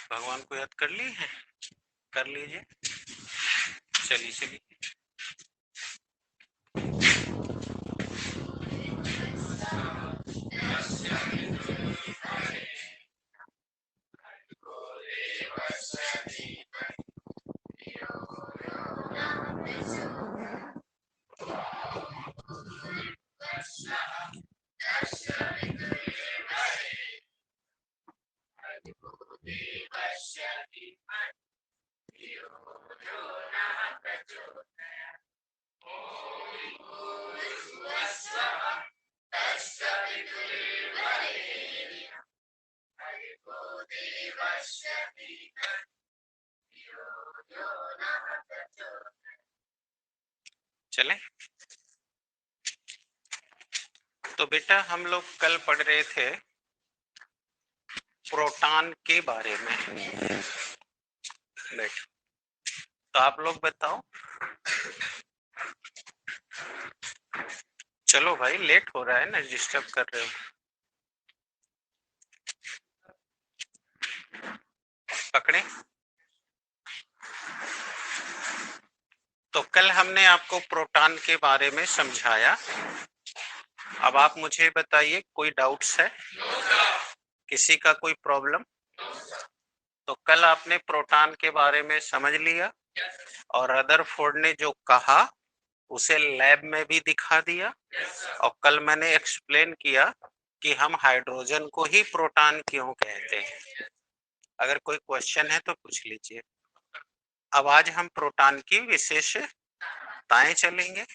भगवान को याद कर लिए हैं? कर लीजिए, चलिए चलिए। चले, तो बेटा हम लोग कल पढ़ रहे थे प्रोटॉन के बारे में। बैठ, तो आप लोग बताओ। चलो भाई, लेट हो रहा है ना, डिस्टर्ब कर रहे हो। पकड़े। तो कल हमने आपको प्रोटॉन के बारे में समझाया। अब आप मुझे बताइए, कोई डाउट्स है? किसी का कोई प्रॉब्लम? तो कल आपने प्रोटॉन के बारे में समझ लिया, और रदरफोर्ड ने जो कहा उसे लैब में भी दिखा दिया। और कल मैंने एक्सप्लेन किया कि हम हाइड्रोजन को ही प्रोटॉन क्यों कहते हैं। अगर कोई क्वेश्चन है तो पूछ लीजिए। अब आज हम प्रोटॉन की विशेषताएं चलेंगे।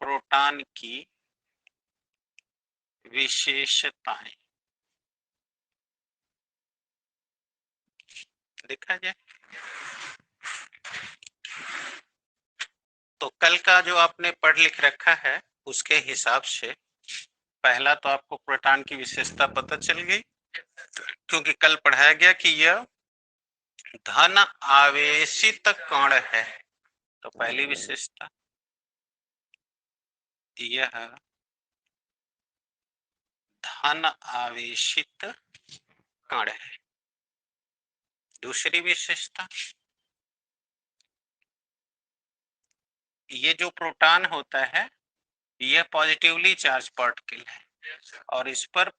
प्रोटॉन की विशेषताएं देखा जाए तो कल का जो आपने पढ़ लिख रखा है उसके हिसाब से पहला तो आपको प्रोटॉन की विशेषता पता चल गई, क्योंकि कल पढ़ाया गया कि यह धन आवेशित कण है। तो पहली विशेषता, यह धन आवेशित कण है। दूसरी विशेषता, ये जो प्रोटॉन होता है यह पॉजिटिवली चार्ज पार्टिकल है, और इस पर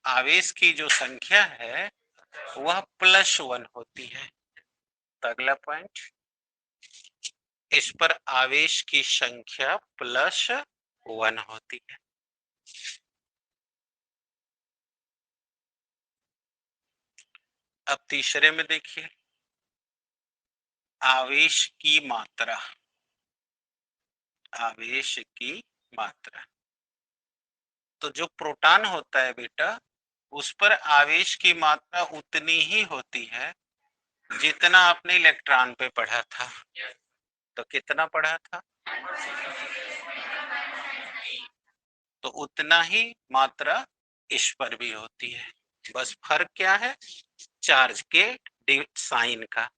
आवेश की जो संख्या है वह +1 होती है। तो अगला पॉइंट, इस पर आवेश की संख्या +1 होती है। अब तीसरे में देखिए, आवेश की मात्रा। आवेश की मात्रा, तो जो प्रोटॉन होता है बेटा, उस पर आवेश की मात्रा उतनी ही होती है जितना आपने इलेक्ट्रॉन पे पढ़ा था। तो कितना पढ़ा था? तो उतना ही मात्रा इस पर भी होती है। बस फर्क क्या है? चार्ज के साइन का,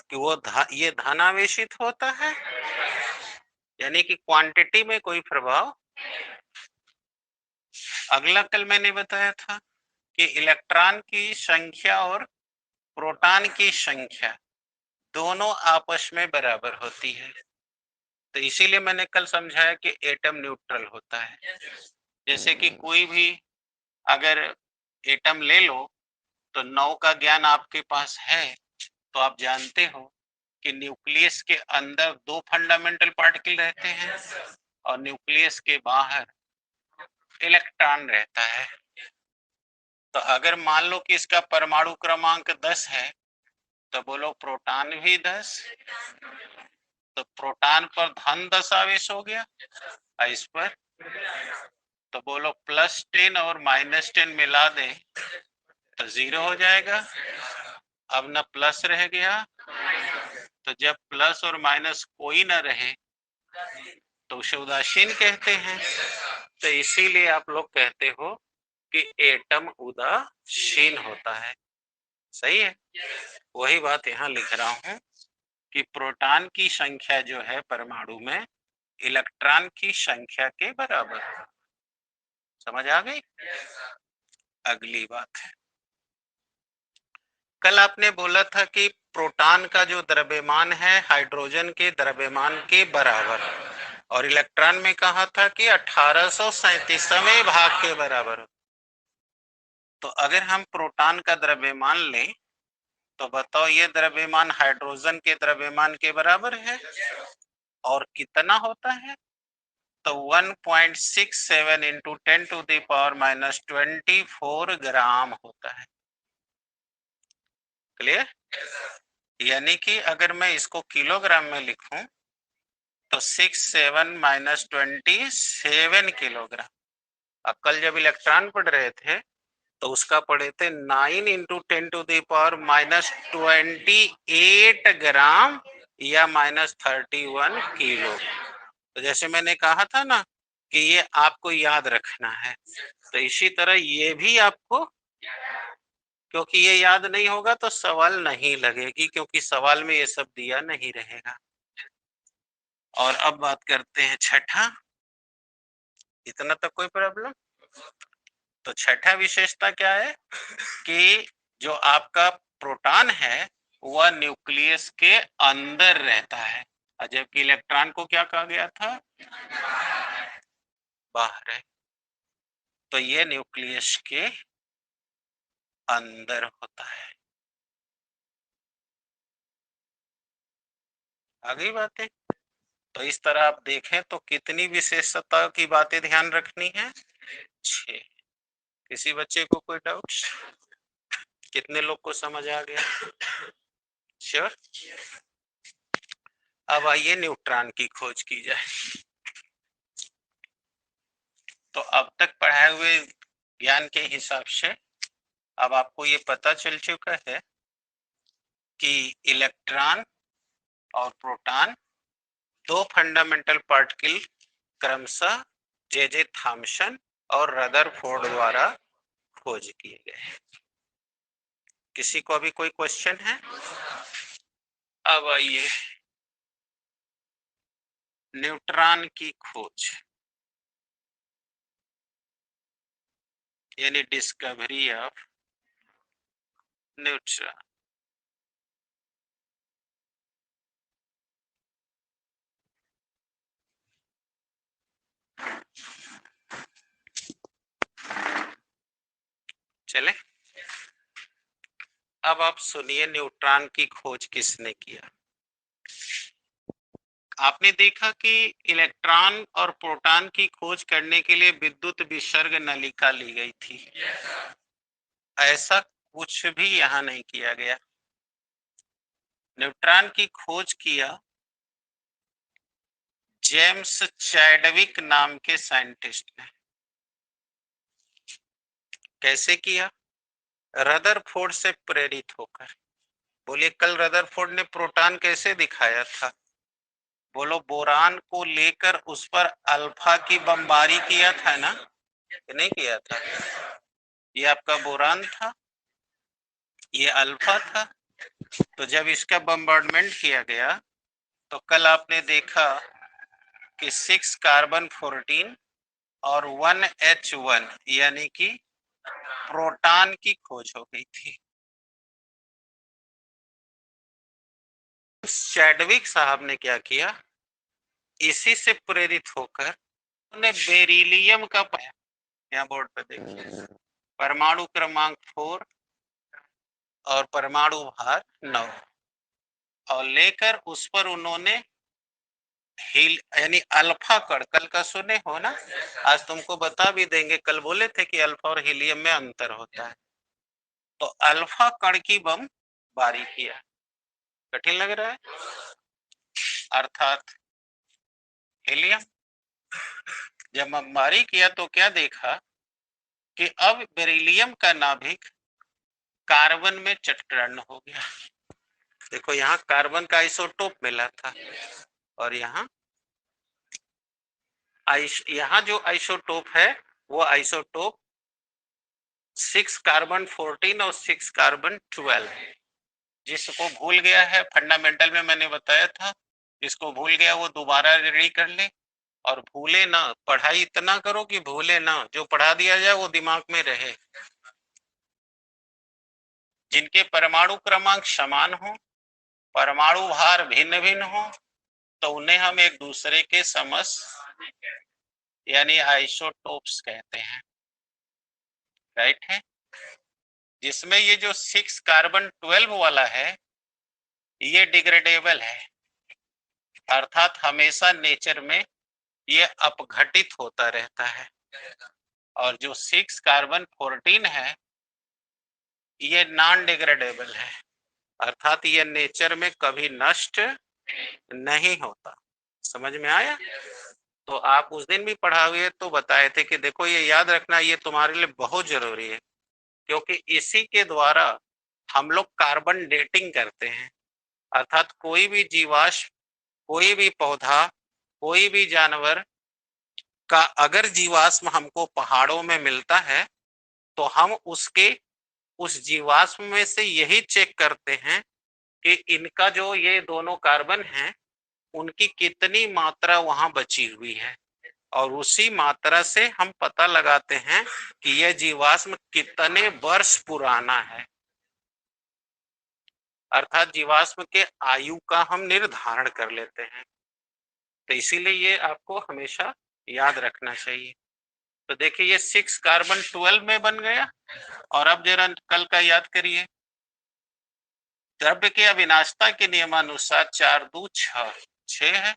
कि वो ये धनावेशित होता है, यानी कि क्वांटिटी में कोई प्रभाव। अगला कल मैंने बताया था कि इलेक्ट्रॉन की संख्या और प्रोटॉन की संख्या दोनों आपस में बराबर होती है। तो इसीलिए मैंने कल समझाया कि एटम न्यूट्रल होता है। जैसे कि कोई भी अगर एटम ले लो, तो 9 का ज्ञान आपके पास है, तो आप जानते हो कि न्यूक्लियस के अंदर 2 फंडामेंटल पार्टिकल रहते हैं और न्यूक्लियस के बाहर इलेक्ट्रॉन रहता है। तो अगर मान लो कि इसका परमाणु क्रमांक 10 है, तो बोलो प्रोटॉन भी 10। तो प्रोटॉन पर धन 10 आवेश हो गया, और इस पर तो बोलो +10 और -10 मिला दे तो 0 हो जाएगा। अब ना प्लस रह गया, तो जब प्लस और माइनस कोई ना रहे तो उसे उदासीन कहते हैं। तो इसीलिए आप लोग कहते हो कि एटम उदासीन होता है। सही है? वही बात यहाँ लिख रहा हूं कि प्रोटॉन की संख्या जो है परमाणु में इलेक्ट्रॉन की संख्या के बराबर है। समझ आ गई? अगली बात है, कल आपने बोला था कि प्रोटॉन का जो द्रव्यमान है हाइड्रोजन के द्रव्यमान के बराबर, और इलेक्ट्रॉन में कहा था कि 1837वें भाग के बराबर। तो अगर हम प्रोटॉन का द्रव्यमान लें तो बताओ ये द्रव्यमान हाइड्रोजन के द्रव्यमान के बराबर है, और कितना होता है? तो 1.67 इंटू 10⁻⁻24 ग्राम होता है। क्लियर? यानी कि अगर मैं इसको किलोग्राम में लिखूं तो 6 7 - 27 किलोग्राम। अब कल जब इलेक्ट्रॉन पढ़ रहे थे तो उसका पढ़े थे 9 इंटू 10⁻⁻28 ग्राम या -31 किलो। तो जैसे मैंने कहा था ना कि ये आपको याद रखना है, तो इसी तरह ये भी आपको, क्योंकि ये याद नहीं होगा तो सवाल नहीं लगेगी, क्योंकि सवाल में ये सब दिया नहीं रहेगा। और अब बात करते हैं छठा। इतना तक कोई प्रॉब्लम? तो छठा विशेषता क्या है कि जो आपका प्रोटॉन है वह न्यूक्लियस के अंदर रहता है, जबकि इलेक्ट्रॉन को क्या कहा गया था? बाहर है। तो ये न्यूक्लियस के अंदर होता है। आगे बातें, तो इस तरह आप देखें तो कितनी विशेषता की बातें ध्यान रखनी है? 6। किसी बच्चे को कोई डाउट? कितने लोग को समझ आ गया? श्योर? अब आइए न्यूट्रॉन की खोज की जाए। तो अब तक पढ़ाए हुए ज्ञान के हिसाब से अब आपको ये पता चल चुका है कि इलेक्ट्रॉन और प्रोटॉन दो फंडामेंटल पार्टिकल क्रमशः जे थॉमसन और रदरफोर्ड द्वारा खोज किए गए। किसी को अभी कोई क्वेश्चन है? अब आइए न्यूट्रॉन की खोज यानी डिस्कवरी ऑफ न्यूट्रॉन। चले, अब आप सुनिए न्यूट्रॉन की खोज किसने किया। आपने देखा कि इलेक्ट्रॉन और प्रोटॉन की खोज करने के लिए विद्युत विसर्ग नलिका ली गई थी। ऐसा कुछ भी यहाँ नहीं किया गया। न्यूट्रॉन की खोज किया जेम्स चैडविक नाम के साइंटिस्ट ने। कैसे किया? रदरफोर्ड से प्रेरित होकर। बोलिए, कल रदरफोर्ड ने प्रोटॉन कैसे दिखाया था? बोलो, बोरान को लेकर उस पर अल्फा की बमबारी किया था ना? नहीं किया था? ये आपका बोरान था, ये अल्फा था। तो जब इसका बम्बार्डमेंट किया गया तो कल आपने देखा कि 6 कार्बन 14 और 1H1 यानी कि प्रोटॉन की खोज हो गई थी। चैडविक साहब ने क्या किया? इसी से प्रेरित होकर उन्होंने बेरिलियम का पाया। यहाँ बोर्ड पे देखिए, परमाणु क्रमांक 4 और परमाणु भार 9, और लेकर उस पर उन्होंने हील यानी अल्फा कण, कल का सुने हो ना, आज तुमको बता भी देंगे। कल बोले थे कि अल्फा और हीलियम में अंतर होता है। तो अल्फा कण की बम बारी किया। कठिन लग रहा है? अर्थात हीलियम। जब बमबारी किया तो क्या देखा कि अब बेरिलियम का नाभिक कार्बन में चटकरण हो गया। देखो, यहाँ कार्बन का आइसोटोप मिला था, और यहाँ जो आइसोटोप है वो आइसोटोप 6 कार्बन 14 और 6 कार्बन 12। जिसको भूल गया है, फंडामेंटल में मैंने बताया था, इसको भूल गया वो दोबारा रीड कर ले। और भूले ना, पढ़ाई इतना करो कि भूले ना, जो पढ़ा दिया जाए वो दिमाग में रहे। जिनके परमाणु क्रमांक समान हो, परमाणु भार भिन्न भिन्न हो, तो उन्हें हम एक दूसरे के समस यानी आइसोटोप्स कहते हैं। राइट है। जिसमें ये जो 6 कार्बन 12 वाला है ये डिग्रेडेबल है, अर्थात हमेशा नेचर में ये अपघटित होता रहता है। और जो 6 कार्बन 14 है ये नॉन डिग्रेडेबल है, अर्थात ये नेचर में कभी नष्ट नहीं होता। समझ में आया? तो आप उस दिन भी पढ़ा हुए तो बताए थे कि देखो ये याद रखना, ये तुम्हारे लिए बहुत जरूरी है, क्योंकि इसी के द्वारा हम लोग कार्बन डेटिंग करते हैं। अर्थात कोई भी जीवाश्म, कोई भी पौधा, कोई भी जानवर का अगर जीवाश्म हमको पहाड़ों में मिलता है तो हम उसके उस जीवाश्म में से यही चेक करते हैं कि इनका जो ये दोनों कार्बन हैं उनकी कितनी मात्रा वहां बची हुई है, और उसी मात्रा से हम पता लगाते हैं कि यह जीवाश्म कितने वर्ष पुराना है। अर्थात जीवाश्म के आयु का हम निर्धारण कर लेते हैं। तो इसीलिए ये आपको हमेशा याद रखना चाहिए। तो देखिए ये 6 कार्बन 12 में बन गया। और अब जरा कल का याद करिए, द्रव्य के अविनाशता के नियमानुसार 4 2 6 है।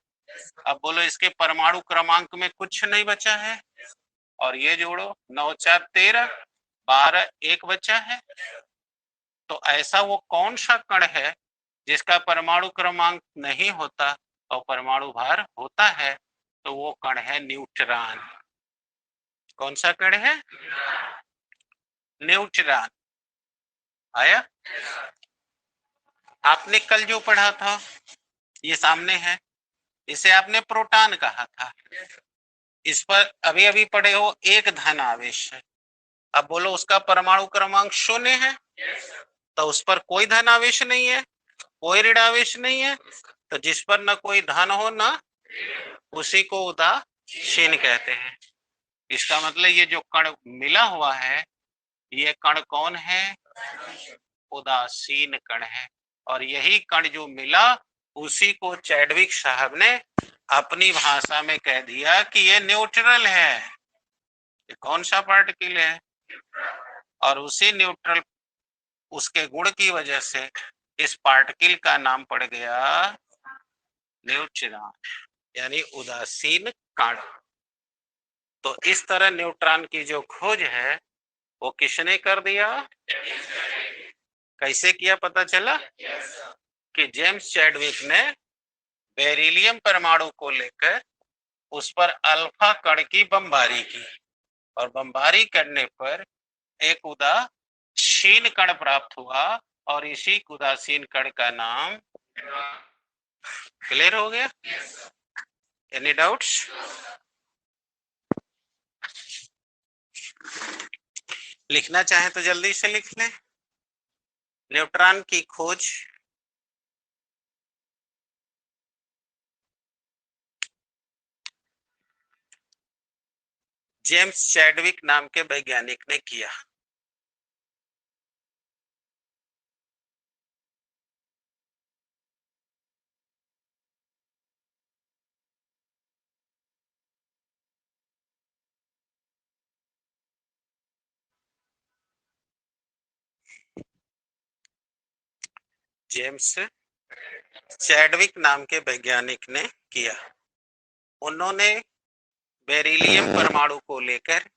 अब बोलो इसके परमाणु क्रमांक में कुछ नहीं बचा है, और ये जोड़ो 9 4 13, 12 1 बचा है। तो ऐसा वो कौन सा कण है जिसका परमाणु क्रमांक नहीं होता और परमाणु भार होता है? तो वो कण है न्यूट्रॉन। कौन सा कण है? न्यूट्रॉन। आया? आपने कल जो पढ़ा था ये सामने है, इसे आपने प्रोटॉन कहा था। इस पर अभी अभी पढ़े हो एक धन आवेश है। अब बोलो उसका परमाणु क्रमांक 0 है, तो उस पर कोई धन आवेश नहीं है, कोई ऋण आवेश नहीं है। तो जिस पर न कोई धन हो ना, उसी को उदासीन कहते हैं। इसका मतलब ये जो कण मिला हुआ है ये कण कौन है? उदासीन कण है। और यही कण जो मिला उसी को चैडविक साहब ने अपनी भाषा में कह दिया कि ये न्यूट्रल है। ये कौन सा पार्टिकल है? और उसी न्यूट्रल उसके गुण की वजह से इस पार्टिकल का नाम पड़ गया न्यूट्रॉन, यानी उदासीन कण। तो इस तरह न्यूट्रॉन की जो खोज है वो किसने कर दिया? कैसे किया पता चला? कि जेम्स चैडविक ने बेरिलियम परमाणु को लेकर उस पर अल्फा कण की बमबारी की, और बमबारी करने पर एक उदासीन कण प्राप्त हुआ, और इसी उदासीन कण का नाम। क्लियर हो गया? Any doubts? लिखना चाहे तो जल्दी से लिख लें। न्यूट्रॉन की खोज जेम्स चैडविक नाम के वैज्ञानिक ने किया। जेम्स चैडविक नाम के वैज्ञानिक ने किया। उन्होंने बेरिलियम परमाणु को लेकर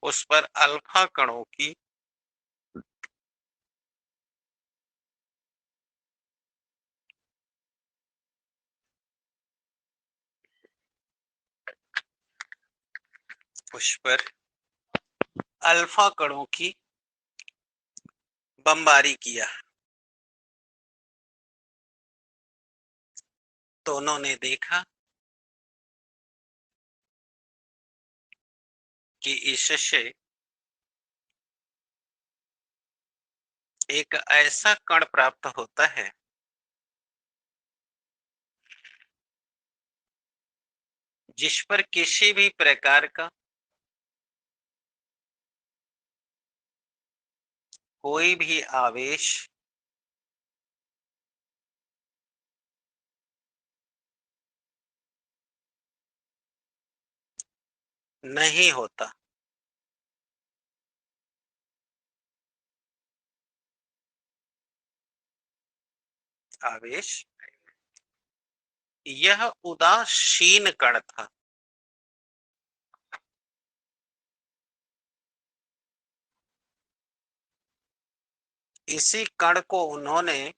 उस पर अल्फा कणों की उस पर अल्फा कणों की बमबारी किया। तो उन्होंने देखा कि इससे एक ऐसा कण प्राप्त होता है जिस पर किसी भी प्रकार का कोई भी आवेश नहीं होता। आवेश, यह उदासीन कण था। इसी कण को उन्होंने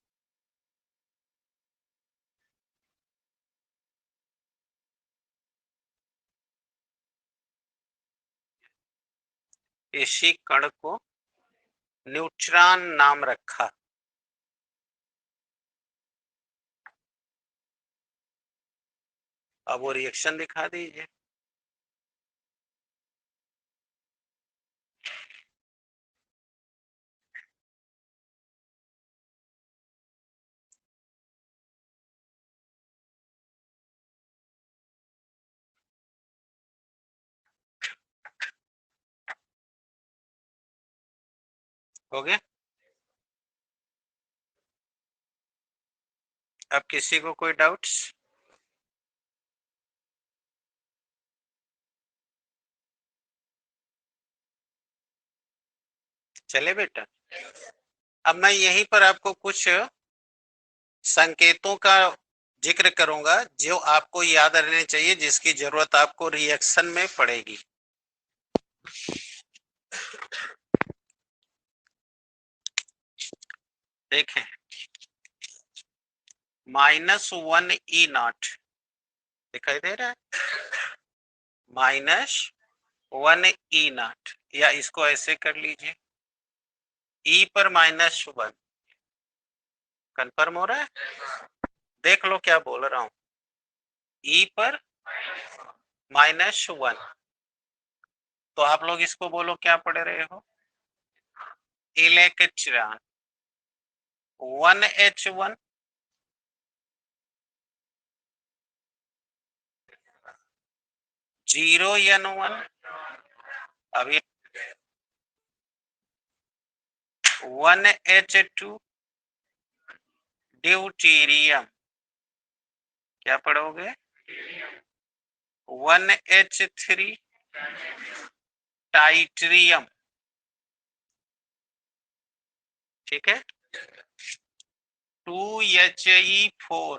इसी कण को न्यूट्रॉन नाम रखा। अब वो रिएक्शन दिखा दीजिए। हो गया। अब किसी को कोई डाउट्स? चले बेटा, अब मैं यहीं पर आपको कुछ संकेतों का जिक्र करूंगा जो आपको याद रहने चाहिए, जिसकी जरूरत आपको रिएक्शन में पड़ेगी। देखें, -1 E0 दिखाई दे रहा है। -1 E0, या इसको ऐसे कर लीजिए, E पर -1। कंफर्म हो रहा है? देख लो क्या बोल रहा हूं। E पर -1, तो आप लोग इसको बोलो, क्या पढ़ रहे हो? इलेक्ट्रॉन। 1H1 0N1, अभी 1H2 ड्यूटीरियम। क्या पढ़ोगे? 1H3 टाइट्रियम। ठीक है। 2He4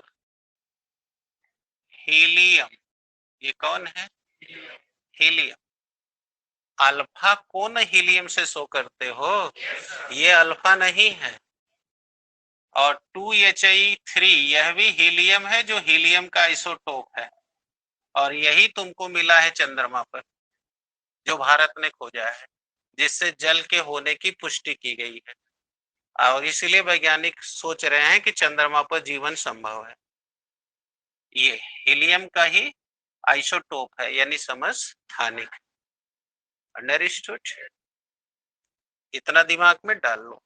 helium. ये कौन है? हीलियम। अल्फा कौन हीलियम से शो करते हो? ये अल्फा नहीं है। और 2He3 यह भी हीलियम है, जो हीलियम का आइसोटोप है, और यही तुमको मिला है चंद्रमा पर, जो भारत ने खोजा है, जिससे जल के होने की पुष्टि की गई है। और इसीलिए वैज्ञानिक सोच रहे हैं कि चंद्रमा पर जीवन संभव है। ये हीलियम का ही आइसोटोप है, यानी समस्थानिक। अंडरस्टूड? इतना दिमाग में डाल लो।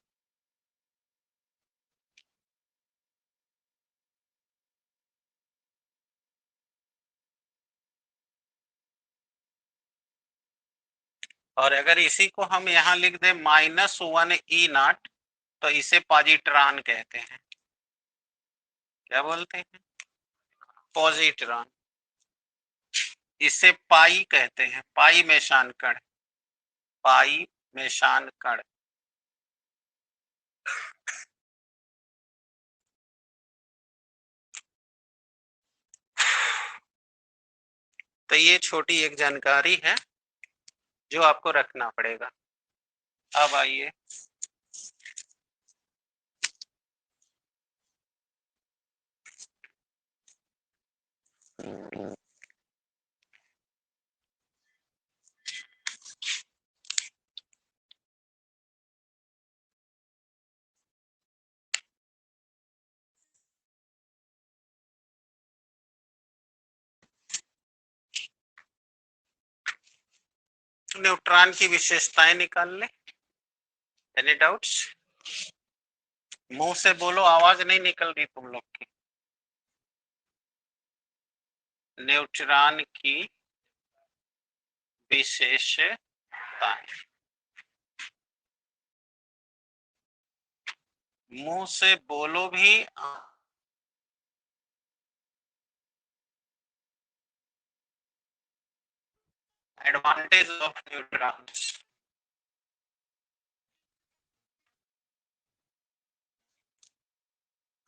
और अगर इसी को हम यहाँ लिख दें -1 E0, तो इसे पॉजिट्रॉन कहते हैं। क्या बोलते हैं? पॉजिट्रॉन। इसे पाई कहते हैं, पाई मेशान कण। पाई मेशान कण। तो ये छोटी एक जानकारी है जो आपको रखना पड़ेगा। अब आइए, न्यूट्रॉन की विशेषताएं निकाल ले। Any doubts? मुंह से बोलो, आवाज नहीं निकल रही तुम लोग की। न्यूट्रॉन की विशेषताएं मुंह से बोलो भी। Advantage of neutrons.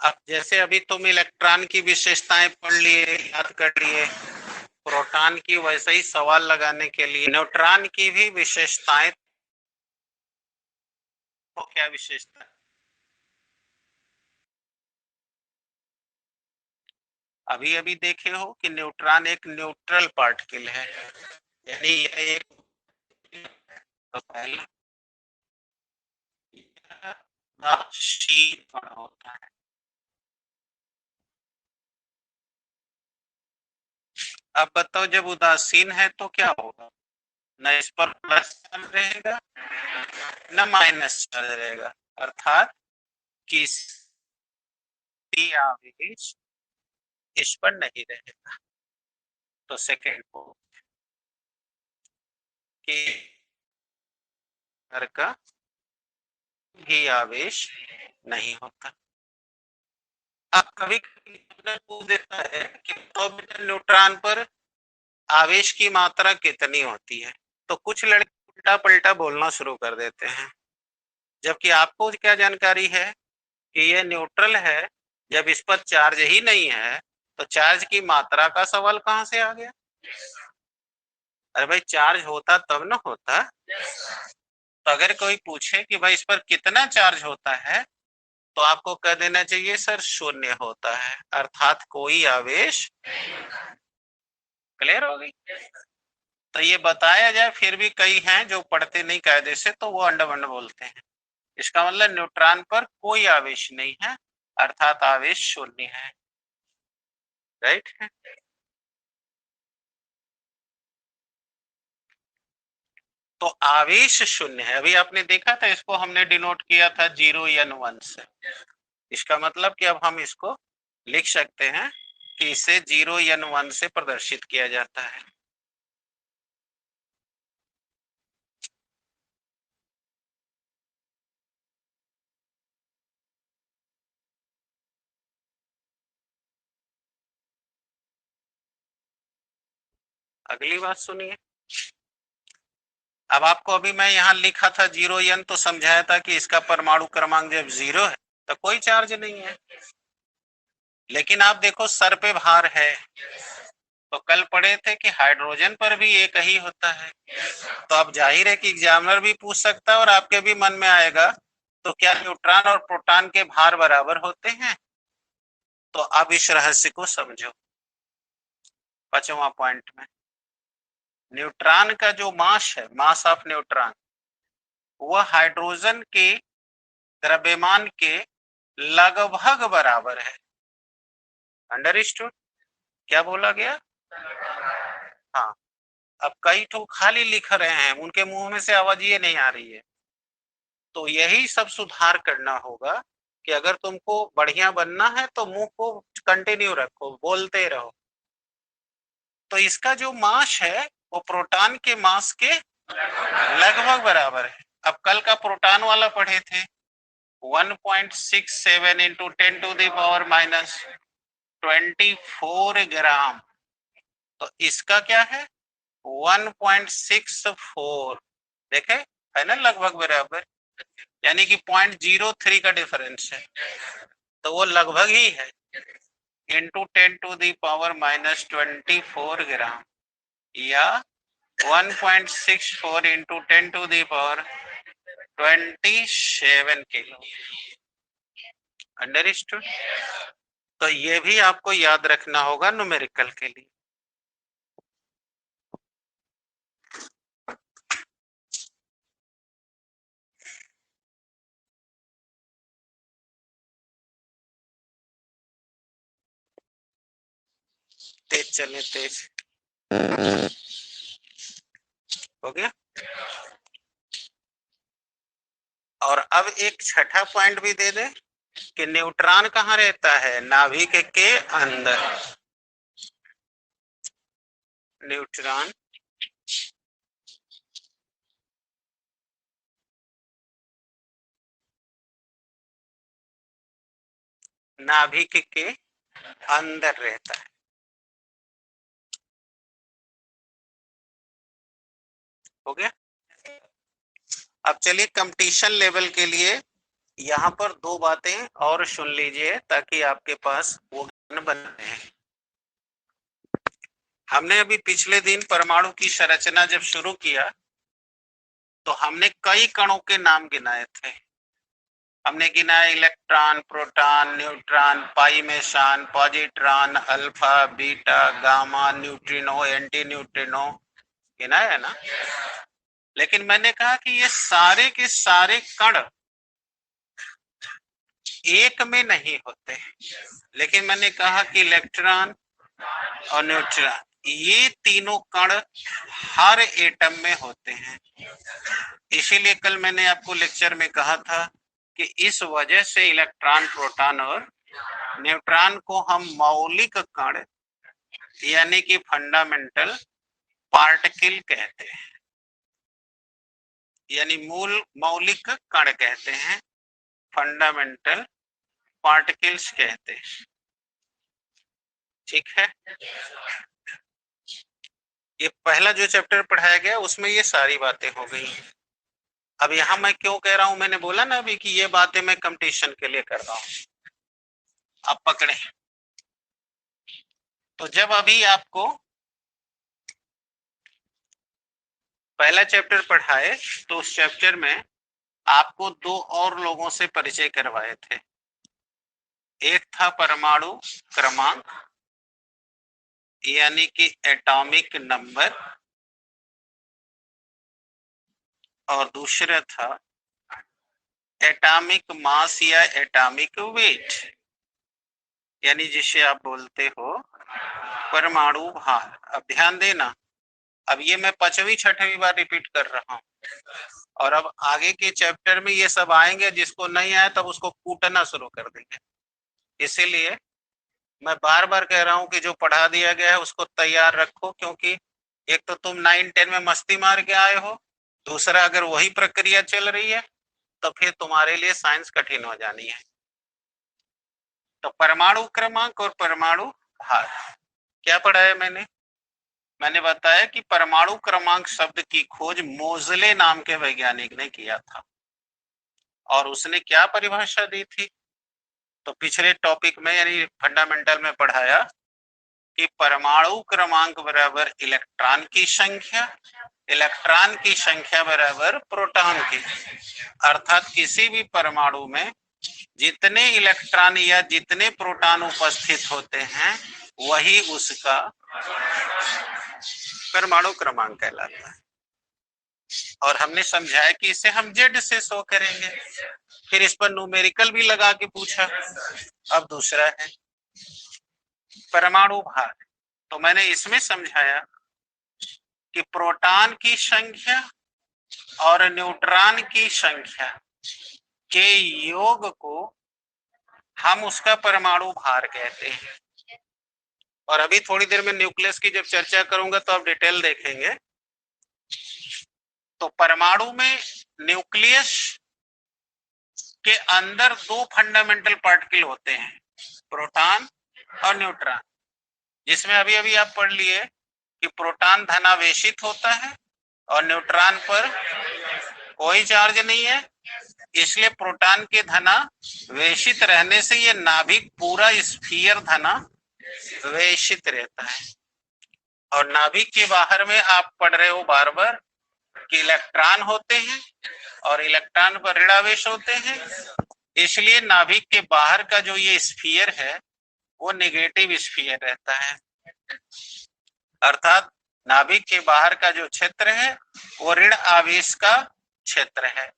अब जैसे अभी तुम इलेक्ट्रॉन की विशेषताएं पढ़ लिए, याद कर लिए, प्रोटॉन की वैसे ही सवाल लगाने के लिए न्यूट्रॉन की भी विशेषताएं, तो क्या विशेषता? अभी अभी देखे हो कि न्यूट्रॉन एक न्यूट्रल पार्टिकल है, यानी यह एक, तो पहला शीत होता है। अब बताओ, जब उदासीन है तो क्या होगा? न इस पर प्लस चार्ज रहेगा न माइनस चार्ज रहेगा, अर्थात किसी आवेश इस पर नहीं रहेगा। तो सेकेंड को कि का भी आवेश नहीं होता। अब कभी पूछ देता है कि ऑर्बिटल न्यूट्रॉन पर आवेश की मात्रा कितनी होती है, तो कुछ लड़के उल्टा पलटा बोलना शुरू कर देते हैं, जबकि आपको क्या जानकारी है कि यह न्यूट्रल है। जब इस पर चार्ज ही नहीं है तो चार्ज की मात्रा का सवाल कहां से आ गया? अरे भाई, चार्ज होता तब ना होता। तो अगर कोई पूछे कि भाई इस पर कितना चार्ज होता है, तो आपको कह देना चाहिए सर शून्य होता है, अर्थात कोई आवेश। क्लियर हो गई? तो ये बताया जाए, फिर भी कई हैं जो पढ़ते नहीं कायदे से, तो वो अंडा बंड बोलते हैं। इसका मतलब न्यूट्रॉन पर कोई आवेश नहीं है, अर्थात आवेश शून्य है। राइट है? तो आवेश शून्य है। अभी आपने देखा था, इसको हमने डिनोट किया था 0n1 से। इसका मतलब कि अब हम इसको लिख सकते हैं कि इसे 0n1 से प्रदर्शित किया जाता है। अगली बात सुनिए। अब आपको अभी मैं यहाँ लिखा था 0n, तो समझाया था कि इसका परमाणु क्रमांक जब 0 है तो कोई चार्ज नहीं है। लेकिन आप देखो सर पे भार है, तो कल पढ़े थे कि हाइड्रोजन पर भी एक ही होता है। तो अब जाहिर है कि एग्जामिनर भी पूछ सकता है और आपके भी मन में आएगा, तो क्या न्यूट्रॉन और प्रोटॉन के भार बराबर होते हैं? तो अब इस रहस्य को समझो। 5वां पॉइंट में न्यूट्रॉन का जो मास है, मास ऑफ न्यूट्रॉन, वह हाइड्रोजन के द्रव्यमान के लगभग बराबर है। अंडरस्टूड? क्या बोला गया? हाँ। अब कई तो खाली लिख रहे हैं, उनके मुंह में से आवाज ये नहीं आ रही है। तो यही सब सुधार करना होगा कि अगर तुमको बढ़िया बनना है तो मुंह को कंटिन्यू रखो, बोलते रहो। तो इसका जो मास है वो प्रोटॉन के मास के लगभग बराबर है। अब कल का प्रोटॉन वाला पढ़े थे 1.67 into 10 to the power minus 24 gram. तो इसका क्या है? 1.64। देखे, है ना, लगभग बराबर, यानी कि 0.03 का डिफरेंस है। तो वो लगभग ही है, into 10 to the power minus 24 gram, या 1.64 into 10 to the power 27 kilo. Understood? तो ये भी आपको याद रखना होगा न्यूमेरिकल के लिए। तेज चले, तेज। हो गया? अब एक छठा पॉइंट भी दे दे कि न्यूट्रॉन कहाँ रहता है, नाभिक के अंदर। न्यूट्रॉन नाभिक के अंदर रहता है। हो गया। अब चलिए कंपटीशन लेवल के लिए यहाँ पर दो बातें और सुन लीजिए ताकि आपके पास वो ज्ञान बने हैं। हमने अभी पिछले दिन परमाणु की संरचना जब शुरू किया तो हमने कई कणों के नाम गिनाए थे। हमने गिनाया electron, proton, neutron, pi meson, positron, alpha, beta, gamma, neutrino, anti neutrino, गिनाया है ना। लेकिन मैंने कहा कि ये सारे के सारे कण एक में नहीं होते, लेकिन मैंने कहा कि इलेक्ट्रॉन और न्यूट्रॉन ये तीनों कण हर एटम में होते हैं। इसीलिए कल मैंने आपको लेक्चर में कहा था कि इस वजह से इलेक्ट्रॉन, प्रोटॉन और न्यूट्रॉन को हम मौलिक कण यानी कि फंडामेंटल पार्टिकल कहते हैं, यानी मूल मौलिक कण कहते हैं, फंडामेंटल पार्टिकल्स कहते हैं। ठीक है। ये पहला जो चैप्टर पढ़ाया गया उसमें ये सारी बातें हो गई। अब यहां मैं क्यों कह रहा हूं, मैंने बोला ना अभी कि ये बातें मैं कंपटीशन के लिए कर रहा हूं। आप पकड़े। तो जब अभी आपको पहला चैप्टर पढ़ाए तो उस चैप्टर में आपको दो और लोगों से परिचय करवाए थे। एक था परमाणु क्रमांक यानी कि एटॉमिक नंबर, और दूसरा था एटॉमिक मास या एटॉमिक वेट, यानी जिसे आप बोलते हो परमाणु भार। अब ध्यान देना, अब ये मैं 5वीं 6वीं बार रिपीट कर रहा हूं, और अब आगे के चैप्टर में ये सब आएंगे, जिसको नहीं आया तब उसको कूटना शुरू कर देंगे। इसीलिए मैं बार बार कह रहा हूं कि जो पढ़ा दिया गया है उसको तैयार रखो, क्योंकि एक तो तुम 9-10 में मस्ती मार के आए हो, दूसरा अगर वही प्रक्रिया चल रही है तो फिर तुम्हारे लिए साइंस कठिन हो जानी है। तो परमाणु क्रमांक और परमाणु भार क्या पढ़ाया मैंने बताया कि परमाणु क्रमांक शब्द की खोज मोजले नाम के वैज्ञानिक ने किया था, और उसने क्या परिभाषा दी थी। तो पिछले टॉपिक में यानी फंडामेंटल में पढ़ाया कि परमाणु क्रमांक बराबर इलेक्ट्रॉन की संख्या, इलेक्ट्रॉन की संख्या बराबर प्रोटॉन की। अर्थात किसी भी परमाणु में जितने इलेक्ट्रॉन या जितने प्रोटॉन उपस्थित होते हैं वही उसका परमाणु क्रमांक कहलाता है। और हमने समझाया कि इसे हम जेड से शो करेंगे, फिर इस पर न्यूमेरिकल भी लगा के पूछा। अब दूसरा है परमाणु भार। तो मैंने इसमें समझाया कि प्रोटॉन की संख्या और न्यूट्रॉन की संख्या के योग को हम उसका परमाणु भार कहते हैं। और अभी थोड़ी देर में न्यूक्लियस की जब चर्चा करूंगा तो आप डिटेल देखेंगे। तो परमाणु में न्यूक्लियस के अंदर दो फंडामेंटल पार्टिकल होते हैं, प्रोटॉन और न्यूट्रॉन, जिसमें अभी अभी आप पढ़ लिए कि प्रोटॉन धनावेशित होता है और न्यूट्रॉन पर कोई चार्ज नहीं है, इसलिए प्रोटॉन के धनावेशित रहने से ये नाभिक पूरा स्फीयर धनावेशित रहता है। और नाभिक के बाहर में आप पढ़ रहे हो बार बार कि इलेक्ट्रॉन होते हैं और इलेक्ट्रॉन पर ऋणावेश होते हैं, इसलिए नाभिक के बाहर का जो ये स्फीयर है वो नेगेटिव स्फीयर रहता है। अर्थात नाभिक के बाहर का जो क्षेत्र है वो ऋण आवेश का क्षेत्र है,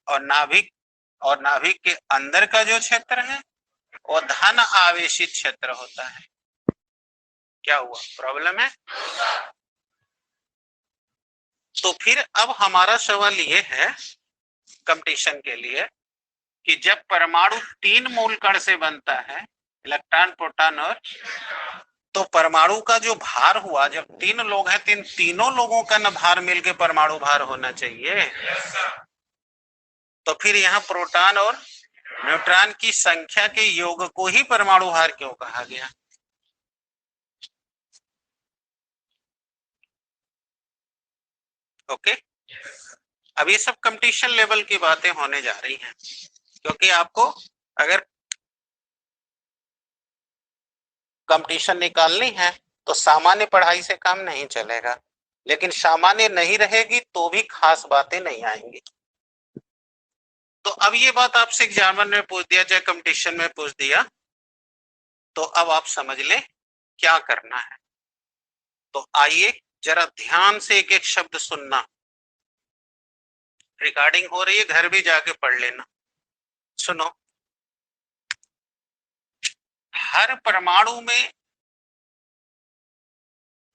और नाभिक के अंदर का जो क्षेत्र है वो धन आवेशित क्षेत्र होता है। क्या हुआ, प्रॉब्लम है? तो फिर अब हमारा सवाल ये है कंपटीशन के लिए कि जब परमाणु 3 मूल कण से बनता है, इलेक्ट्रॉन, प्रोटॉन और, तो परमाणु का जो भार हुआ, जब 3 लोग हैं, तीनों लोगों का न भार मिलके परमाणु भार होना चाहिए। तो फिर यहाँ प्रोटॉन और न्यूट्रॉन की संख्या के योग को ही परमाणु भार क्यों कहा गया? ओके, अब ये सब कंपटीशन लेवल की बातें होने जा रही हैं, क्योंकि आपको अगर कंपटीशन निकालनी है तो सामान्य पढ़ाई से काम नहीं चलेगा, लेकिन सामान्य नहीं रहेगी तो भी खास बातें नहीं आएंगी। तो अब ये बात आपसे एग्जामिनर ने पूछ दिया, चाहे कंपटीशन में पूछ दिया, तो अब आप समझ लें क्या करना है। तो आइए जरा ध्यान से एक एक शब्द सुनना, रिकॉर्डिंग हो रही है, घर भी जाके पढ़ लेना। सुनो, हर परमाणु में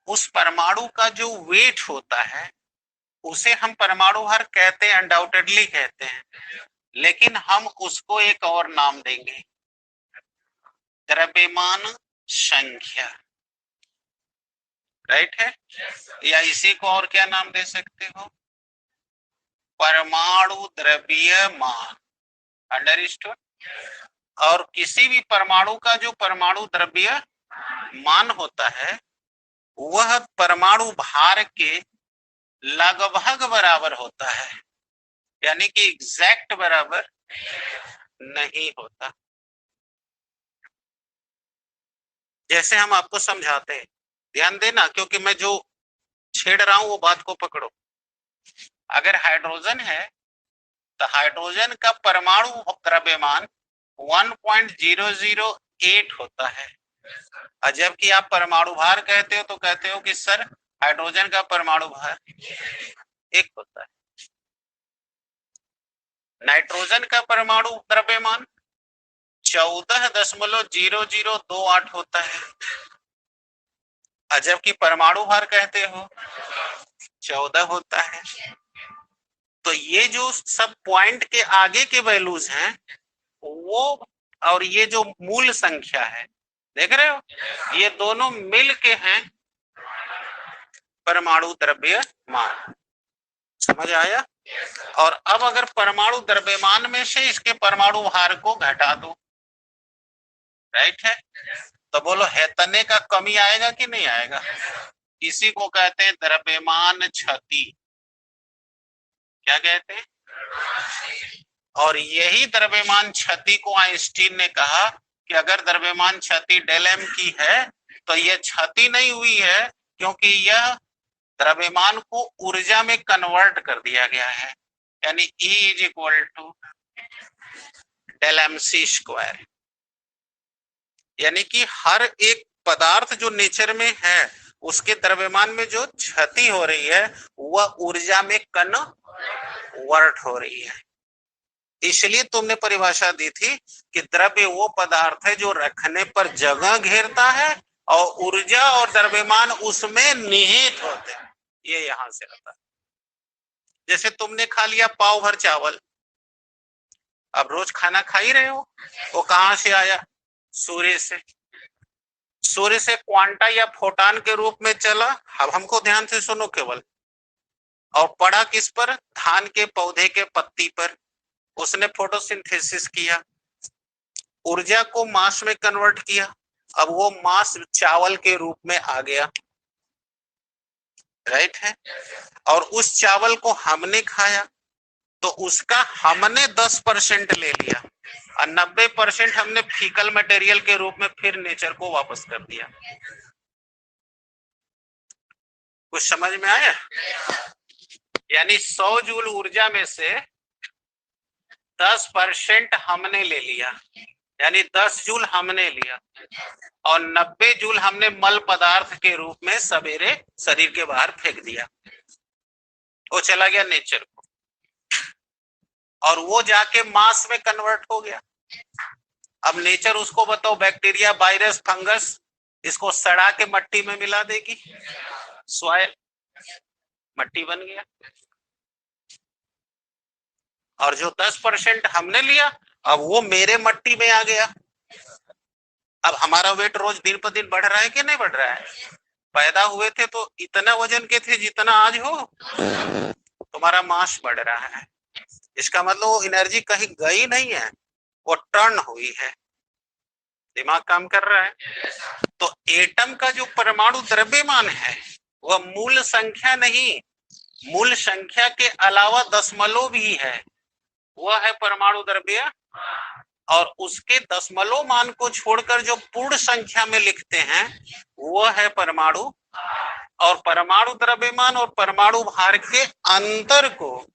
उस परमाणु का जो वेट होता है उसे हम परमाणु भार कहते हैं, अनडाउटेडली कहते हैं, लेकिन हम उसको एक और नाम देंगे, द्रव्यमान संख्या। राइट है? या इसी को और क्या नाम दे सकते हो? परमाणु द्रव्यमान। अंडरस्टूड? और किसी भी परमाणु का जो परमाणु द्रव्य मान होता है वह परमाणु भार के लगभग बराबर होता है, यानी कि एग्जैक्ट बराबर नहीं होता। जैसे हम आपको समझाते हैं, ध्यान देना, क्योंकि मैं जो छेड़ रहा हूं वो बात को पकड़ो। अगर हाइड्रोजन है तो हाइड्रोजन का परमाणु द्रव्यमान 1.008 होता है, और जबकि आप परमाणु भार कहते हो तो कहते हो कि सर हाइड्रोजन का परमाणु भार 1 होता है। नाइट्रोजन का परमाणु द्रव्यमान 14.0028 होता है, और जबकि परमाणु भार कहते हो 14 होता है। तो ये जो सब पॉइंट के आगे के वैल्यूज हैं वो, और ये जो मूल संख्या है, देख रहे हो, ये दोनों मिल के हैं परमाणु द्रव्यमान। समझ आया? और अब अगर परमाणु द्रव्यमान में से इसके परमाणु भार को घटा दो, राइट है, तो बोलो हेतने का कमी आएगा कि नहीं आएगा? इसी को कहते हैं द्रव्यमान क्षति। क्या कहते हैं? और यही द्रव्यमान क्षति को आइंस्टीन ने कहा कि अगर द्रव्यमान क्षति डेल एम की है तो यह क्षति नहीं हुई है, क्योंकि यह द्रव्यमान को ऊर्जा में कन्वर्ट कर दिया गया है, यानी E is equal to del M C square. यानी कि हर एक पदार्थ जो नेचर में है उसके द्रव्यमान में जो क्षति हो रही है वह ऊर्जा में कन्वर्ट हो रही है। इसलिए तुमने परिभाषा दी थी कि द्रव्य वो पदार्थ है जो रखने पर जगह घेरता है और ऊर्जा और द्रव्यमान उसमें निहित होते हैं। ये यहां से आता है। जैसे तुमने खा लिया पाव भर चावल, अब रोज खाना खा ही रहे हो, वो कहां से आया? सूर्य से। सूर्य से क्वांटा या फोटान के रूप में चला। अब हमको ध्यान से सुनो केवल, और पड़ा किस पर? धान के पौधे के पत्ती पर। उसने फोटोसिंथेसिस किया, ऊर्जा को मास में कन्वर्ट किया, अब वो मास चावल के रूप में आ गया, राइट है। और उस चावल को हमने खाया तो उसका हमने 10% ले लिया और 90% हमने फीकल मटेरियल के रूप में फिर नेचर को वापस कर दिया। कुछ समझ में आया? यानी 100 जूल ऊर्जा में से 10% हमने ले लिया, यानी 10 जूल हमने लिया, और 90 जूल हमने मल पदार्थ के रूप में सवेरे शरीर के बाहर फेंक दिया। वो चला गया नेचर को, और वो जाके मास में कन्वर्ट हो गया। अब नेचर उसको बताओ, बैक्टीरिया, वायरस, फंगस, इसको सड़ा के मट्टी में मिला देगी, सॉइल, मट्टी बन गया। और जो 10% हमने लिया अब वो मेरे मट्टी में आ गया। अब हमारा वेट रोज दिन पर दिन बढ़ रहा है कि नहीं बढ़ रहा है? पैदा हुए थे तो इतना वजन के थे जितना आज हो, तुम्हारा मास बढ़ रहा है। इसका मतलब वो एनर्जी कहीं गई नहीं है, वो टर्न हुई है। दिमाग काम कर रहा है। तो एटम का जो परमाणु द्रव्यमान है वह मूल संख्या नहीं, मूल संख्या के अलावा दशमलव भी है, वह है परमाणु द्रव्य। और उसके दशमलव मान को छोड़कर जो पूर्ण संख्या में लिखते हैं वह है परमाणु। और परमाणु द्रव्यमान और परमाणु भार के अंतर को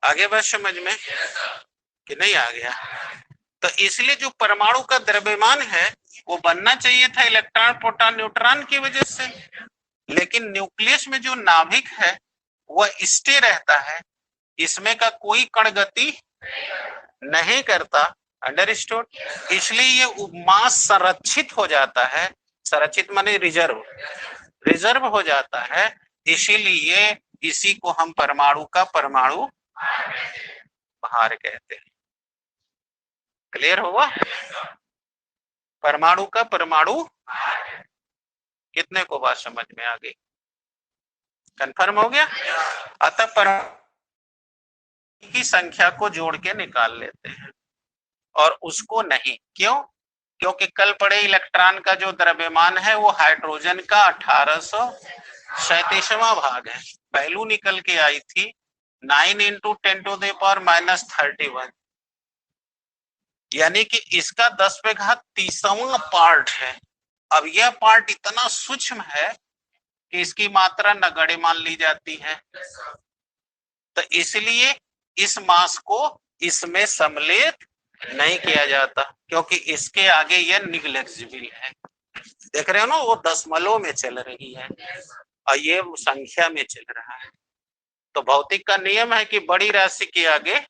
आगे बात समझ में कि नहीं आ गया? तो इसलिए जो परमाणु का द्रव्यमान है वो बनना चाहिए था इलेक्ट्रॉन प्रोटॉन न्यूट्रॉन की वजह से, लेकिन न्यूक्लियस में जो नाभिक है वह स्टे रहता है, इसमें का कोई कण गति नहीं करता। अंडरस्टूड? इसलिए ये मास संरक्षित हो जाता है, संरक्षित माने रिजर्व हो जाता है। इसीलिए इसी को हम परमाणु का परमाणु भार कहते हैं। क्लियर हुआ? परमाणु का परमाणु कितने को बात समझ में आ गई? कंफर्म हो गया? अतः परमाणु की संख्या को जोड़ के निकाल लेते हैं और उसको नहीं। क्यों? क्योंकि कल पढ़े इलेक्ट्रॉन का जो द्रव्यमान है वो हाइड्रोजन का 1837वां भाग है। पहलू निकल के आई थी 9 × 10⁻31, यानी कि इसका 10⁻30वां पार्ट है। अब यह पार्ट इतना सूक्ष्म है कि इसकी मात्रा नगण्य मान ली जाती है, तो इसलिए इस मास को इसमें सम्मिलित नहीं किया जाता, क्योंकि इसके आगे यह निग्लेक्सिबल है। देख रहे हो ना, वो दशमलव में चल रही है और ये संख्या में चल रहा है। तो भौतिक का नियम है कि बड़ी राशि के आगे,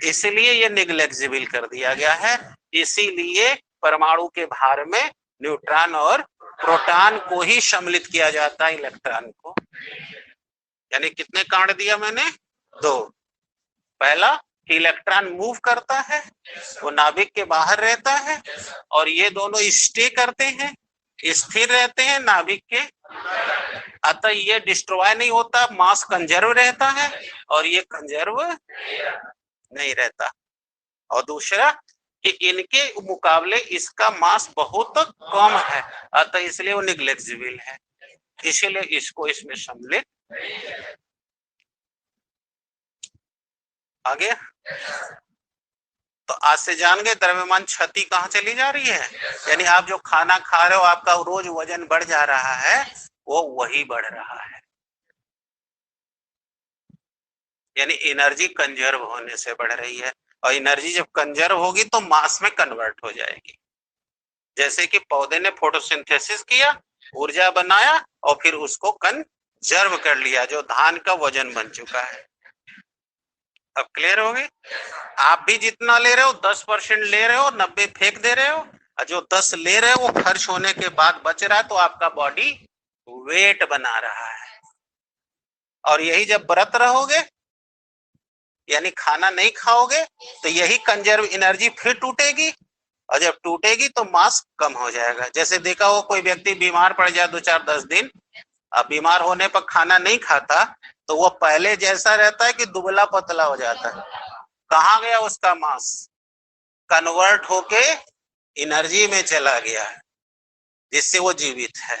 इसलिए ये निग्लेक्सिबल कर दिया गया है। इसीलिए परमाणु के भार में न्यूट्रॉन और प्रोटॉन को ही सम्मिलित किया जाता है, इलेक्ट्रॉन को। यानी कितने कांड दिया मैंने? 2। पहला कि इलेक्ट्रॉन मूव करता है, वो नाभिक के बाहर रहता है, और ये दोनों स्टे करते हैं, स्थिर रहते हैं नाभिक के। अतः ये डिस्ट्रॉय नहीं होता, मास कंजर्व रहता है, और ये कंजर्व नहीं रहता। और दूसरा कि इनके मुकाबले इसका मास बहुत कम है, अतः इसलिए वो निग्लेक्सिबल है, इसीलिए इसको इसमें सम्मिलित। आगे तो आज से जान गए द्रव्यमान क्षति कहाँ चली जा रही है। यानी आप जो खाना खा रहे हो, आपका रोज वजन बढ़ जा रहा है, वो वही बढ़ रहा है। यानी एनर्जी कंजर्व होने से बढ़ रही है, और एनर्जी जब कंजर्व होगी तो मास में कन्वर्ट हो जाएगी। जैसे कि पौधे ने फोटोसिंथेसिस किया, ऊर्जा बनाया, और फिर उसको कंजर्व कर लिया, जो धान का वजन बन चुका है। अब क्लियर हो गई? आप भी जितना ले रहे हो 10% ले रहे हो, 90 फेंक दे रहे हो, और जो 10 ले रहे हो वो खर्च होने के बाद बच रहा है, तो आपका बॉडी वेट बना रहा है। और यही जब व्रत रहोगे, यानी खाना नहीं खाओगे, तो यही कंजर्व एनर्जी फिर टूटेगी, और जब टूटेगी तो मास कम हो जाएगा। जैसे देखा हो, कोई व्यक्ति बीमार पड़ जाए 2-4-10 दिन, अब बीमार होने पर खाना नहीं खाता, तो वो पहले जैसा रहता है कि दुबला पतला हो जाता है। कहाँ गया उसका मास? कन्वर्ट होके एनर्जी में चला गया है, जिससे वो जीवित है,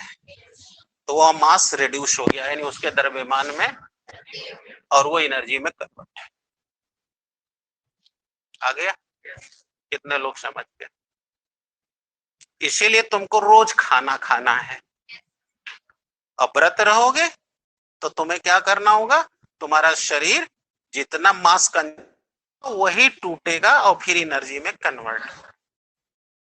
तो वो मास रिड्यूस हो गया, यानी उसके द्रव्यमान में, और वो एनर्जी में कन्वर्ट। आ गया? कितने लोग समझ गए? इसीलिए तुमको रोज खाना खाना है। अब व्रत रहोगे तो तुम्हें क्या करना होगा, तुम्हारा शरीर जितना मास वही टूटेगा और फिर एनर्जी में कन्वर्ट।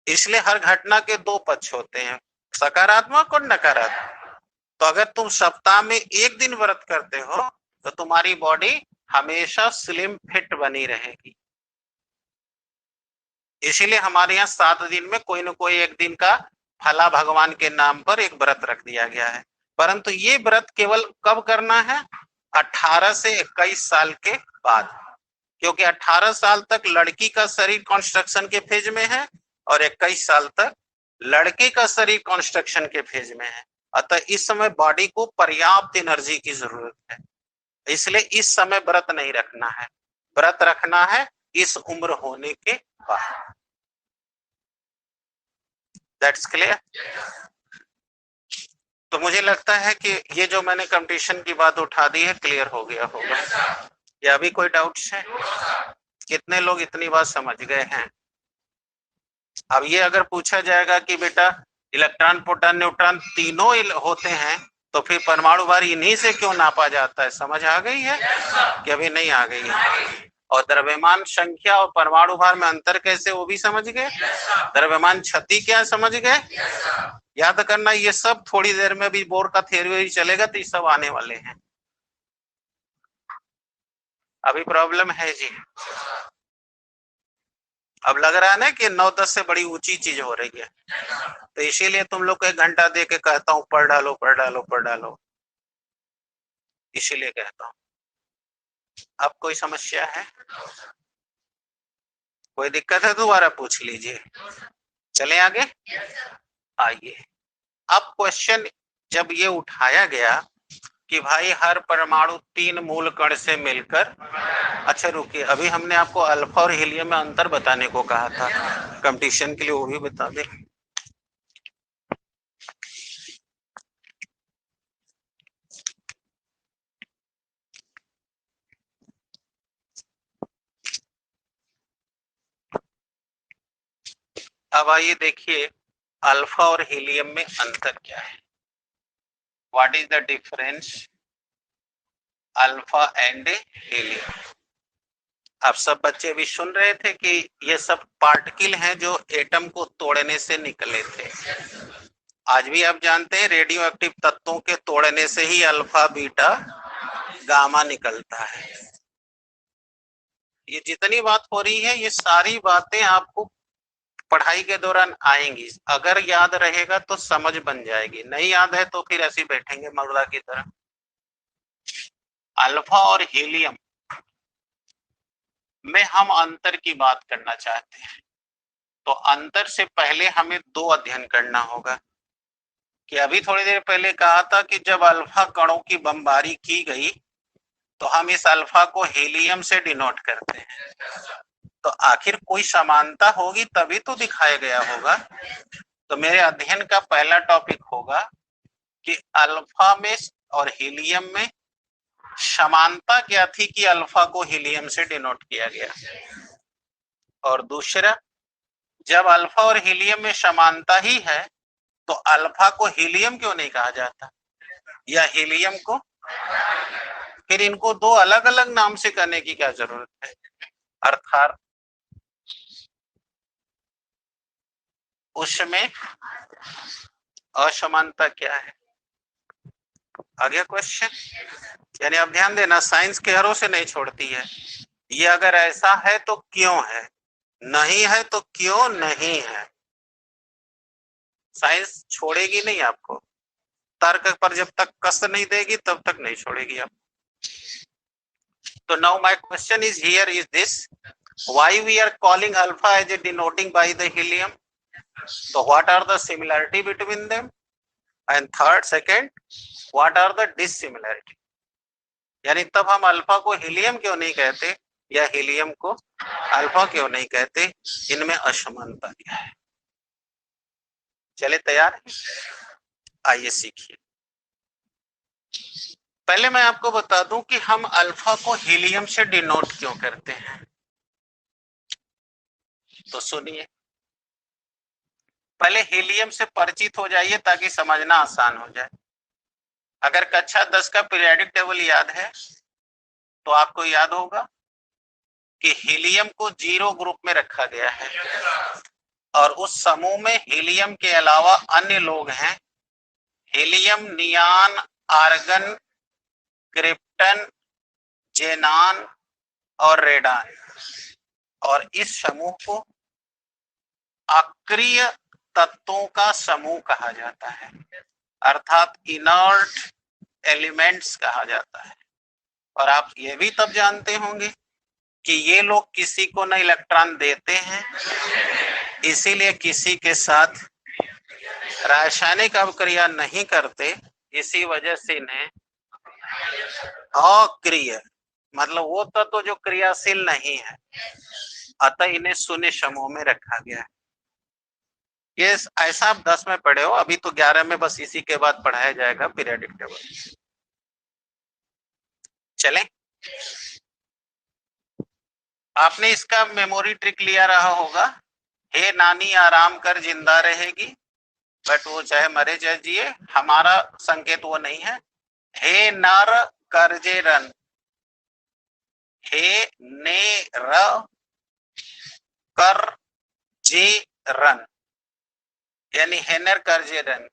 इसलिए हर घटना के 2 पक्ष होते हैं, सकारात्मक और नकारात्मक। तो अगर तुम सप्ताह में 1 दिन व्रत करते हो तो तुम्हारी बॉडी हमेशा स्लिम फिट बनी रहेगी। इसीलिए हमारे यहाँ 7 दिन में कोई न कोई 1 दिन का फला भगवान के नाम पर एक व्रत रख दिया गया है। परंतु ये व्रत केवल कब करना है? 18 से 21 साल के बाद, क्योंकि 18 साल तक लड़की का शरीर कंस्ट्रक्शन के फेज में है और 21 साल तक लड़के का शरीर कंस्ट्रक्शन के फेज में है। अतः इस समय बॉडी को पर्याप्त एनर्जी की जरूरत है, इसलिए इस समय व्रत नहीं रखना है, व्रत रखना है इस उम्र होने के बाद। That's clear. तो मुझे लगता है कि ये जो मैंने कंपटीशन की बात उठा दी है क्लियर हो गया होगा। या अभी कोई डाउट्स है? कितने लोग इतनी बात समझ गए हैं? अब ये अगर पूछा जाएगा कि बेटा इलेक्ट्रॉन प्रोटॉन न्यूट्रॉन तीनों होते हैं तो फिर परमाणु भार इन्हीं से क्यों नापा जाता है, समझ आ गई है कि अभी नहीं आ गई है? और द्रव्यमान संख्या और परमाणु भार में अंतर कैसे, वो भी समझ गए? द्रव्यमान क्षति क्या समझ गए? याद करना, ये सब थोड़ी देर में भी बोर का थ्योरी चलेगा तो ये सब आने वाले हैं। अभी प्रॉब्लम है जी? अब लग रहा है ना कि 9-10 से बड़ी ऊंची चीज हो रही है, तो इसीलिए तुम लोग को 1 घंटा दे के कहता हूँ पढ़ डालो पढ़ डालो पढ़ डालो, इसीलिए कहता हूँ। अब कोई समस्या है, कोई दिक्कत है दोबारा पूछ लीजिए। चले आगे, आइए। अब क्वेश्चन जब ये उठाया गया कि भाई हर परमाणु 3 मूल कण से मिलकर, अच्छा रुकिए, अभी हमने आपको अल्फा और हीलियम में अंतर बताने को कहा था, कंपटीशन के लिए वो भी बता दे। अब आइए देखिए अल्फा और हीलियम में अंतर क्या है। What is the difference alpha and helium? आप सब बच्चे भी सुन रहे थे कि ये सब पार्टिकल हैं जो एटम को तोड़ने से निकले थे। आज भी आप जानते हैं रेडियो एक्टिव तत्वों के तोड़ने से ही अल्फा बीटा गामा निकलता है। ये जितनी बात हो रही है ये सारी बातें आपको पढ़ाई के दौरान आएंगी, अगर याद रहेगा तो समझ बन जाएगी, नहीं याद है तो फिर ऐसे बैठेंगे मगला की तरह। अल्फा और हीलियम में हम अंतर की बात करना चाहते हैं, तो अंतर से पहले हमें 2 अध्ययन करना होगा। कि अभी थोड़ी देर पहले कहा था कि जब अल्फा कणों की बमबारी की गई तो हम इस अल्फा को हीलियम से डिनोट करते हैं, तो आखिर कोई समानता होगी तभी तो दिखाया गया होगा। तो मेरे अध्ययन का पहला टॉपिक होगा कि अल्फा में और हीलियम में समानता क्या थी कि अल्फा को हीलियम से डिनोट किया गया, और दूसरा जब अल्फा और हीलियम में समानता ही है तो अल्फा को हीलियम क्यों नहीं कहा जाता, या हीलियम को? फिर इनको 2 अलग अलग नाम से करने की क्या जरूरत है? अर्थात उसमें असमानता क्या है? आ गया क्वेश्चन? यानी अब ध्यान देना, साइंस केयरों से नहीं छोड़ती है, ये अगर ऐसा है तो क्यों है, नहीं है तो क्यों नहीं है। साइंस छोड़ेगी नहीं आपको, तर्क पर जब तक कस नहीं देगी तब तक नहीं छोड़ेगी आप। तो now my question is here is this, why we are calling alpha as a denoting by the helium, so what are the similarity between them, and third second what are the dissimilarity, यानी तब हम alpha को helium क्यों नहीं कहते या helium को alpha क्यों नहीं कहते, इनमें असमानता क्या है। चले तैयार है? आइए सीखिए। पहले मैं आपको बता दूं कि हम अल्फा को हीलियम से डिनोट क्यों करते हैं, तो सुनिए। पहले हीलियम से परिचित हो जाइए ताकि समझना आसान हो जाए। अगर कक्षा 10 का पीरियोडिक टेबल याद है तो आपको याद होगा कि हीलियम को 0 ग्रुप में रखा गया है और उस समूह में हीलियम के अलावा अन्य लोग हैं, हीलियम, नियान, आर्गन, क्रिप्टन, जेनान और रेडान, और इस समूह को अक्रिय तत्वों का समूह कहा जाता है, अर्थात इनर्ट एलिमेंट्स कहा जाता है। और आप ये भी तब जानते होंगे कि ये लोग किसी को न इलेक्ट्रॉन देते हैं, इसीलिए किसी के साथ रासायनिक अभिक्रिया नहीं करते, इसी वजह से इन्हें अक्रिय, मतलब वो तत्व जो क्रियाशील नहीं है, अतः इन्हें शून्य समूह में रखा गया है। ये ऐसा आप 10 में पढ़े हो, अभी तो 11 में बस इसी के बाद पढ़ाया जाएगा पीरियोडिक टेबल। चलें, आपने इसका मेमोरी ट्रिक लिया रहा होगा, हे नानी आराम कर जिंदा रहेगी, बट वो चाहे मरे चाहे जिए, हमारा संकेत वो नहीं है। हे नर करजे रन, हे ने र कर जे रन, यानी हेनर करजे रन।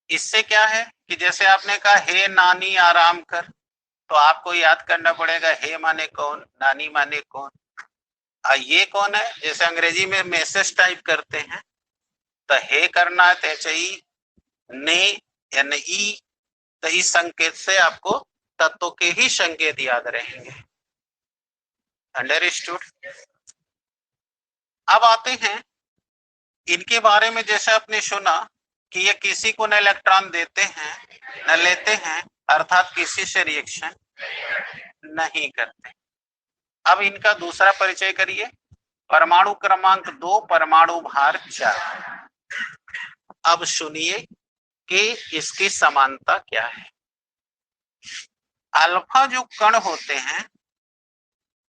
इससे क्या है कि जैसे आपने कहा हे नानी आराम कर, तो आपको याद करना पड़ेगा हे माने कौन, नानी माने कौन, ये कौन है। जैसे अंग्रेजी में मैसेज टाइप करते हैं तो हे करना है तेचई ने यानी ई, तो इस संकेत से आपको तत्वों के ही संकेत याद रहेंगे। अंडरस्टूड। अब आते हैं इनके बारे में। जैसे आपने सुना कि ये किसी को न इलेक्ट्रॉन देते हैं न लेते हैं, अर्थात किसी से रिएक्शन नहीं करते। अब इनका दूसरा परिचय करिए। परमाणु क्रमांक 2, परमाणु भार 4। अब सुनिए कि इसकी समानता क्या है। अल्फा जो कण होते हैं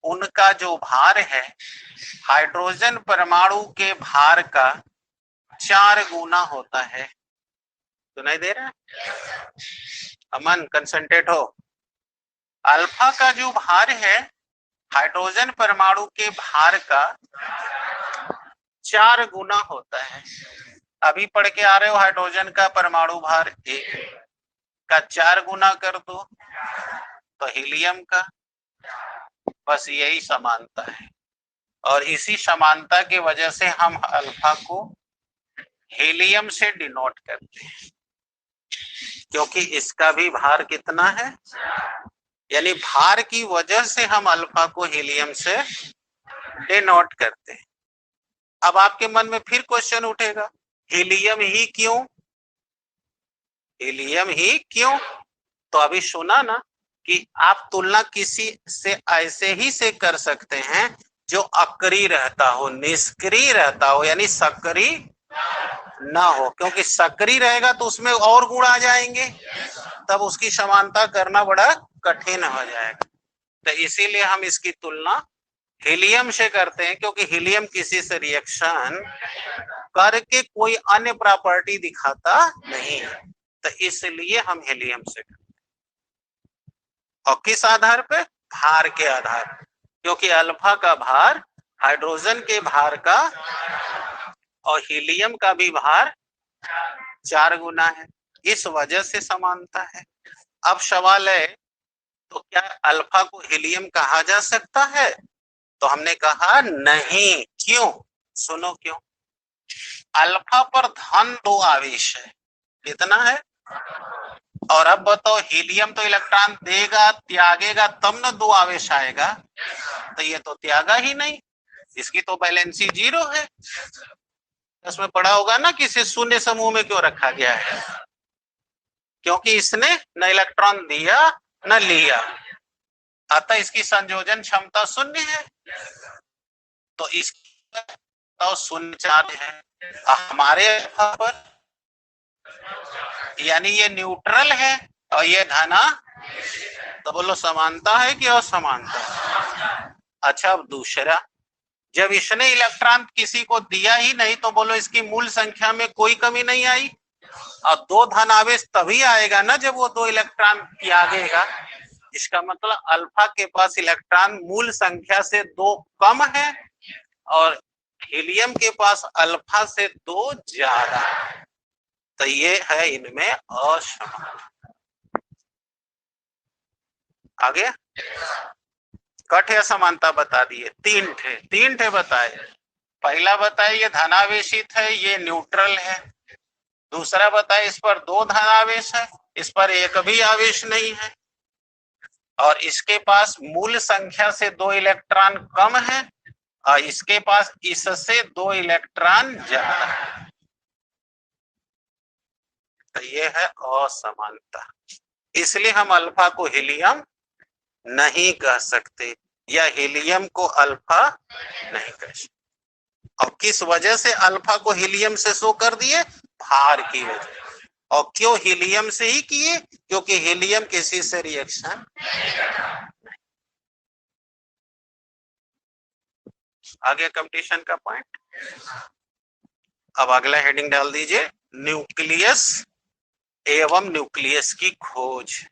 उनका जो भार है हाइड्रोजन परमाणु के भार का 4 गुना होता है। सुनाई दे रहा है? अमन कंसंट्रेट हो। अल्फा का जो भार है हाइड्रोजन परमाणु के भार का 4 गुना होता है। अभी पढ़ के आ रहे हो हाइड्रोजन का परमाणु भार 1 का 4 गुना कर दो तो हीलियम का, बस यही समानता है। और इसी समानता की वजह से हम अल्फा को हीलियम से डिनोट करते हैं, क्योंकि इसका भी भार कितना है, यानी भार की वजह से हम अल्फा को हीलियम से डिनोट करते हैं। अब आपके मन में फिर क्वेश्चन उठेगा, हीलियम ही क्यों, हीलियम ही क्यों? तो अभी सुना ना कि आप तुलना किसी से ऐसे ही से कर सकते हैं जो अक्रिय रहता हो, निष्क्रिय रहता हो, यानी सक्रिय ना हो, क्योंकि सक्रिय रहेगा तो उसमें और गुण आ जाएंगे, तब उसकी समानता करना बड़ा कठिन हो जाएगा। तो इसीलिए हम इसकी तुलना हीलियम से करते हैं, क्योंकि हीलियम किसी से रिएक्शन करके कोई अन्य प्रॉपर्टी दिखाता नहीं है, तो इसलिए हम हीलियम से करते हैं। और किस आधार पे? भार के आधार पर, क्योंकि अल्फा का भार हाइड्रोजन के भार का और हीलियम का भी भार 4 गुना है, इस वजह से समानता है। अब सवाल है, तो क्या अल्फा को हीलियम कहा जा सकता है? तो हमने कहा नहीं। क्यों? सुनो क्यों। अल्फा पर धन 2 आवेश है, कितना है? और अब बताओ, हीलियम तो इलेक्ट्रॉन देगा त्यागेगा तब न 2 आवेश आएगा, तो ये तो त्यागा ही नहीं, इसकी तो बैलेंसी 0 है। इसमें पढ़ा होगा ना कि इसे शून्य समूह में क्यों रखा गया है, क्योंकि इसने न इलेक्ट्रॉन दिया न लिया, अतः इसकी संयोजन क्षमता 0 है। तो इसकी तो 0 चार्ज है हमारे पर, यानी ये न्यूट्रल है और ये धना, तो बोलो समानता है कि असमानता? अच्छा, अब दूसरा, जब इसने इलेक्ट्रॉन किसी को दिया ही नहीं तो बोलो इसकी मूल संख्या में कोई कमी नहीं आई, और 2 धन आवेश तभी आएगा ना जब वो 2 इलेक्ट्रॉन त्यागेगा। इसका मतलब अल्फा के पास इलेक्ट्रॉन मूल संख्या से 2 कम है और हीलियम के पास अल्फा से 2 ज्यादा, तो ये है इनमें असमानता। आ गया? कट या समानता बता दिए, 3 थे बताए। पहला बताए ये धनावेशित है, ये न्यूट्रल है। दूसरा बताए इस पर 2 धनावेश है, इस पर एक भी आवेश नहीं है। और इसके पास मूल संख्या से 2 इलेक्ट्रॉन कम है और इसके पास इससे 2 इलेक्ट्रॉन ज्यादा है, तो ये है असमानता। इसलिए हम अल्फा को हीलियम नहीं कह सकते या हीलियम को अल्फा नहीं कह सकते। और किस वजह से अल्फा को हीलियम से शो कर दिए? भार की वजह। और क्यों हीलियम से ही किए? क्योंकि हीलियम किसी से रिएक्शन। आगे कंपटीशन का पॉइंट। अब अगला हेडिंग डाल दीजिए, न्यूक्लियस एवं न्यूक्लियस की खोज।